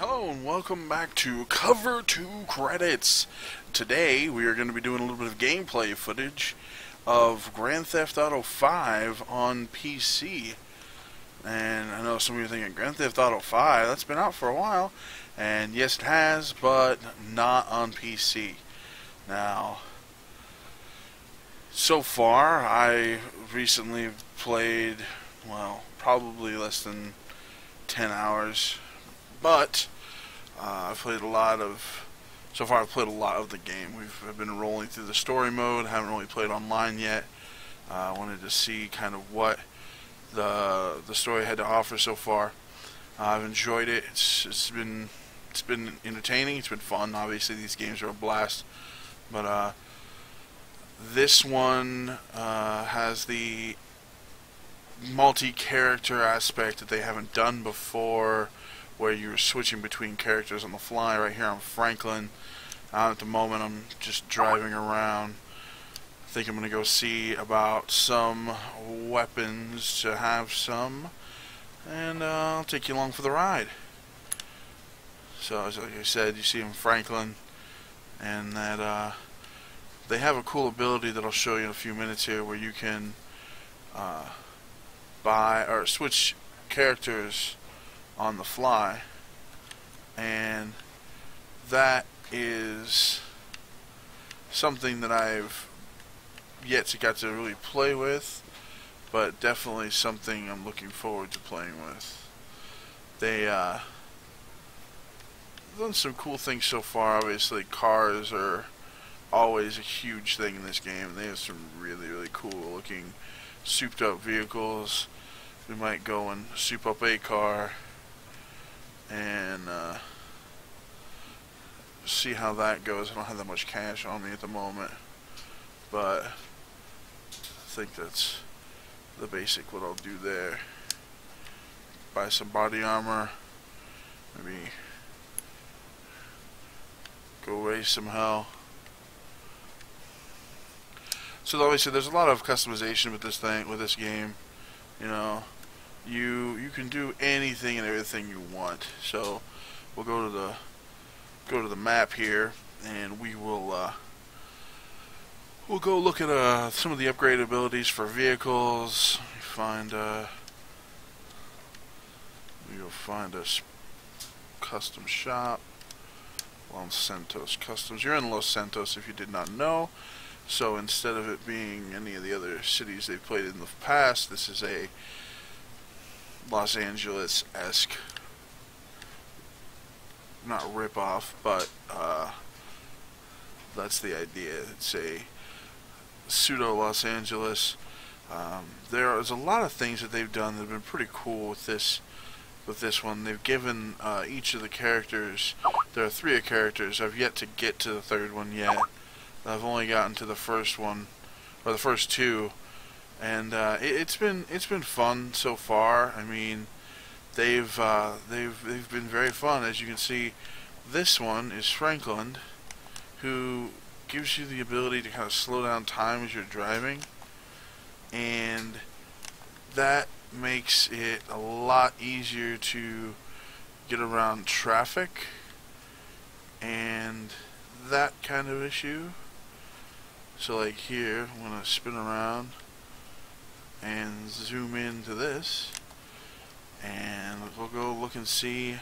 Hello and welcome back to Cover 2 Credits. Today we are going to be doing a little bit of gameplay footage of Grand Theft Auto 5 on PC. And I know some of you are thinking, Grand Theft Auto 5, that's been out for a while. And yes, it has, but not on PC. Now, so far I recently played, well, probably less than 10 hours. But I've played a lot of. So far, I've played a lot of the game. I've been rolling through the story mode. Haven't really played online yet. I wanted to see kind of what the story had to offer so far. I've enjoyed it. It's been entertaining. It's been fun. Obviously, these games are a blast. But this one has the multi-character aspect that they haven't done before, where you're switching between characters on the fly. Right here I'm Franklin. At the moment I'm just driving around. I think I'm going to go see about some weapons to have some, and I'll take you along for the ride. So as like I said, you see I'm Franklin, and that they have a cool ability that I'll show you in a few minutes here, where you can buy or switch characters on the fly, and that is something that I've yet to get to really play with, but definitely something I'm looking forward to playing with. They done some cool things so far. Obviously cars are always a huge thing in this game. They have some really cool looking souped up vehicles. We might go and soup up a car and see how that goes. I don't have that much cash on me at the moment, but I think that's the basic what I'll do there. Buy some body armor, maybe go raise some hell. So obviously there's a lot of customization with this game. You know, you can do anything and everything you want. So we'll go to the map here, and we'll go look at some of the upgrade abilities for vehicles. We'll find a custom shop. Los Santos Customs. You're in Los Santos if you did not know. So instead of it being any of the other cities they've played in the past, this is a Los Angeles-esque, not rip-off, but that's the idea. It's a pseudo Los Angeles. There's a lot of things that they've done that have been pretty cool with this one. They've given each of the characters, there are 3 characters. I've yet to get to the 3rd one yet. I've only gotten to the first one, or the first 2, and it's been fun so far. I mean, they've been very fun. As you can see, this one is Franklin, who gives you the ability to kind of slow down time as you're driving, and that makes it a lot easier to get around traffic and that kind of issue. So like here, I'm going to spin around and zoom into this, and we'll go look and see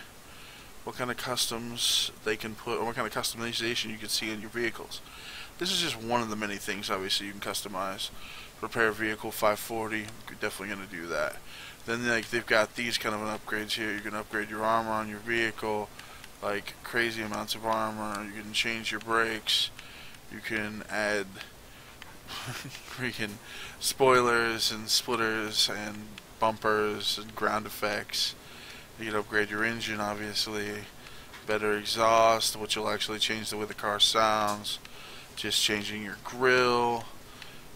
what kind of customs they can put, or what kind of customization you can see in your vehicles. This is just one of the many things obviously you can customize. Repair vehicle 540, you're definitely going to do that. Then like they've got these kind of upgrades here. You can upgrade your armor on your vehicle, like crazy amounts of armor. You can change your brakes. You can add freaking spoilers and splitters and bumpers and ground effects. You can upgrade your engine, obviously. Better exhaust, which will actually change the way the car sounds. Just changing your grille,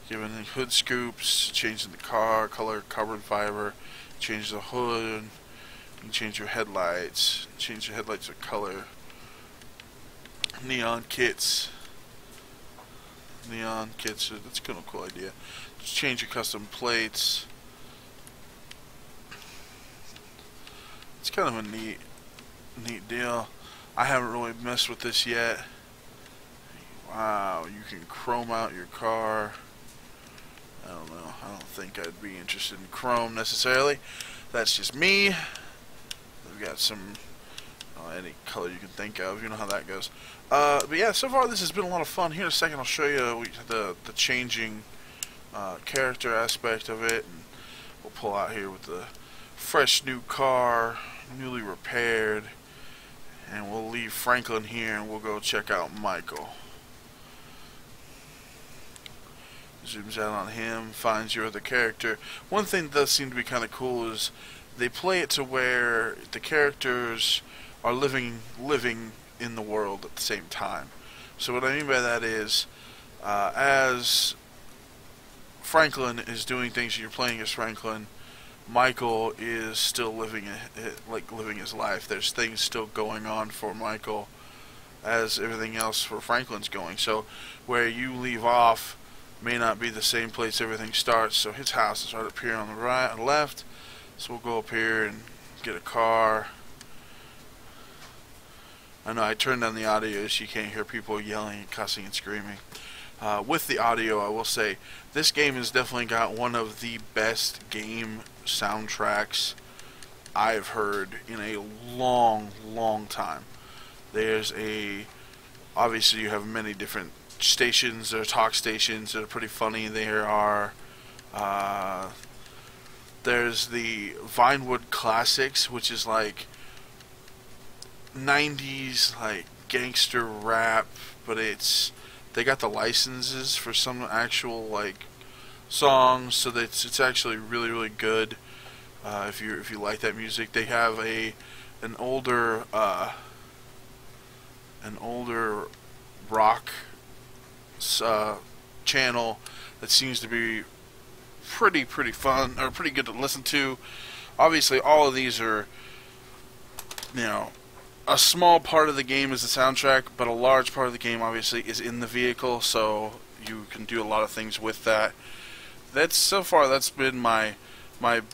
giving the hood scoops, changing the car color, carbon fiber, change the hood. You can change your headlights, change your headlights of color. Neon kits, that's kind of a cool idea. Just change your custom plates. It's kind of a neat neat deal. I haven't really messed with this yet. Wow, you can chrome out your car. I don't know. I don't think I'd be interested in chrome necessarily. That's just me. We've got some any color you can think of. You know how that goes. But yeah, so far this has been a lot of fun. Here in a second I'll show you the changing character aspect of it. And we'll pull out here with the fresh new car, newly repaired. And we'll leave Franklin here and we'll go check out Michael. Zooms out on him, finds your other character. One thing that does seem to be kind of cool is they play it to where the characters are living in the world at the same time. So what I mean by that is, as Franklin is doing things, you're playing as Franklin, Michael is still living his life. There's things still going on for Michael as everything else for Franklin's going. So where you leave off may not be the same place everything starts. So his house is right up here on the right and left. So we'll go up here and get a car. I know I turned down the audio so you can't hear people yelling and cussing and screaming. With the audio, I will say this game has definitely got one of the best game soundtracks I've heard in a long time. Obviously you have many different stations. There are talk stations that are pretty funny. There's the Vinewood Classics, which is like 90s like gangster rap, but they got the licenses for some actual like songs, so that it's actually really good. If you like that music, they have an older rock channel that seems to be pretty fun, or pretty good to listen to. Obviously all of these are, a small part of the game is the soundtrack, but a large part of the game obviously is in the vehicle, so you can do a lot of things with that. So far that's been my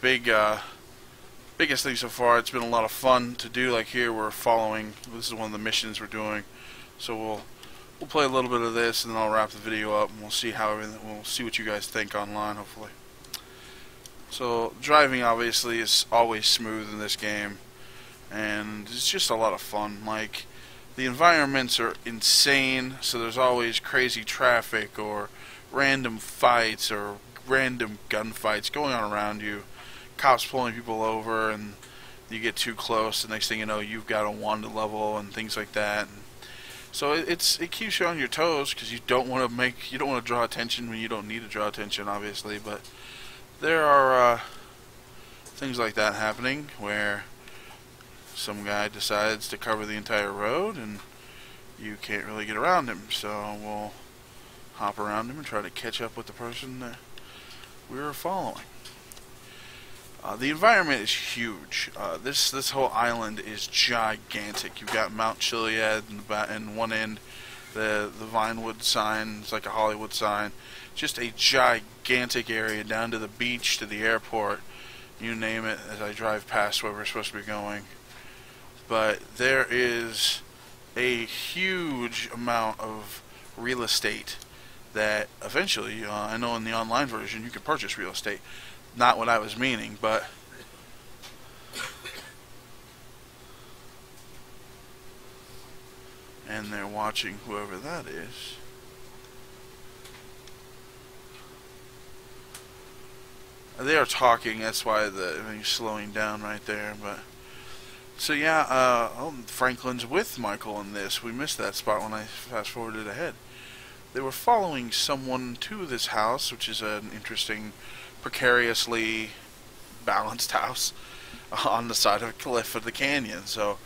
biggest thing so far. It's been a lot of fun to do. Like here this is one of the missions we're doing, so we'll play a little bit of this and then I'll wrap the video up and we'll see we'll see what you guys think online, hopefully. So driving obviously is always smooth in this game, and it's just a lot of fun. Like, the environments are insane, so there's always crazy traffic or random fights or random gunfights going on around you. Cops pulling people over, and you get too close, the next thing you know you've got a wanted level and things like that. And so it keeps you on your toes because you don't want to draw attention when you don't need to draw attention, obviously. But there are things like that happening where some guy decides to cover the entire road and you can't really get around him, so we'll hop around him and try to catch up with the person that we were following. The environment is huge. This whole island is gigantic. You've got Mount Chiliad in one end, the Vinewood sign. It's like a Hollywood sign. Just a gigantic area down to the beach, to the airport, you name it, as I drive past where we're supposed to be going. But there is a huge amount of real estate that eventually, I know in the online version you can purchase real estate. Not what I was meaning, but and they're watching whoever that is. They are talking, that's why everything's slowing down right there. But so yeah, Franklin's with Michael in this. We missed that spot when I fast forwarded ahead. They were following someone to this house, which is an interesting, precariously balanced house on the side of a cliff of the canyon. So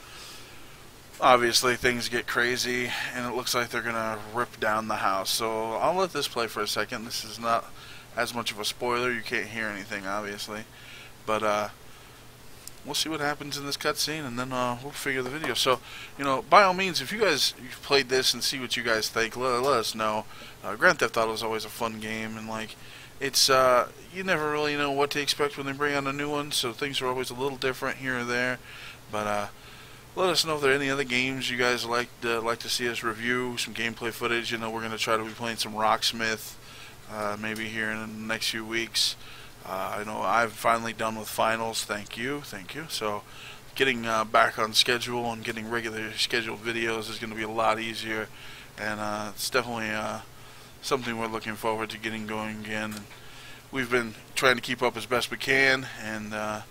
obviously things get crazy, and it looks like they're gonna rip down the house. So I'll let this play for a second. This is not as much of a spoiler. You can't hear anything, obviously, but we'll see what happens in this cutscene, and then we'll figure the video. So, by all means, if you've played this and see what you guys think, let us know. Grand Theft Auto is always a fun game, and it's you never really know what to expect when they bring out a new one, so things are always a little different here or there. But Let us know if there are any other games you guys like to see us review, some gameplay footage. You know, we're going to try to be playing some Rocksmith maybe here in the next few weeks. I know I've finally done with finals. Thank you. So getting back on schedule and getting regular scheduled videos is going to be a lot easier, and it's definitely something we're looking forward to getting going again. We've been trying to keep up as best we can, and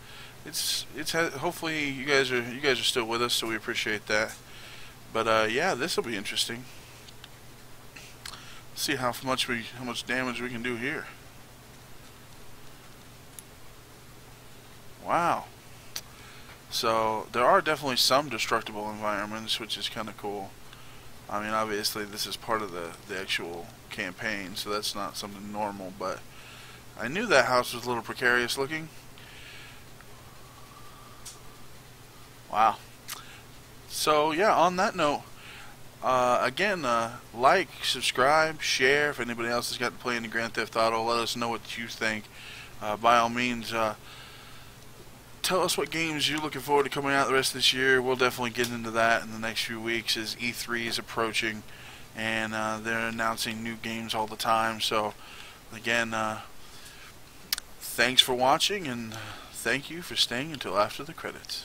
it's hopefully you guys are still with us, so we appreciate that. But yeah, this will be interesting. See how much damage we can do here. Wow. So there are definitely some destructible environments, which is kind of cool. I mean, obviously this is part of the actual campaign, so that's not something normal, but I knew that house was a little precarious looking. Wow. So yeah, on that note, again, like, subscribe, share. If anybody else has gotten to play any Grand Theft Auto, let us know what you think. By all means, tell us what games you're looking forward to coming out the rest of this year. We'll definitely get into that in the next few weeks as E3 is approaching, and they're announcing new games all the time. So again, thanks for watching, and thank you for staying until after the credits.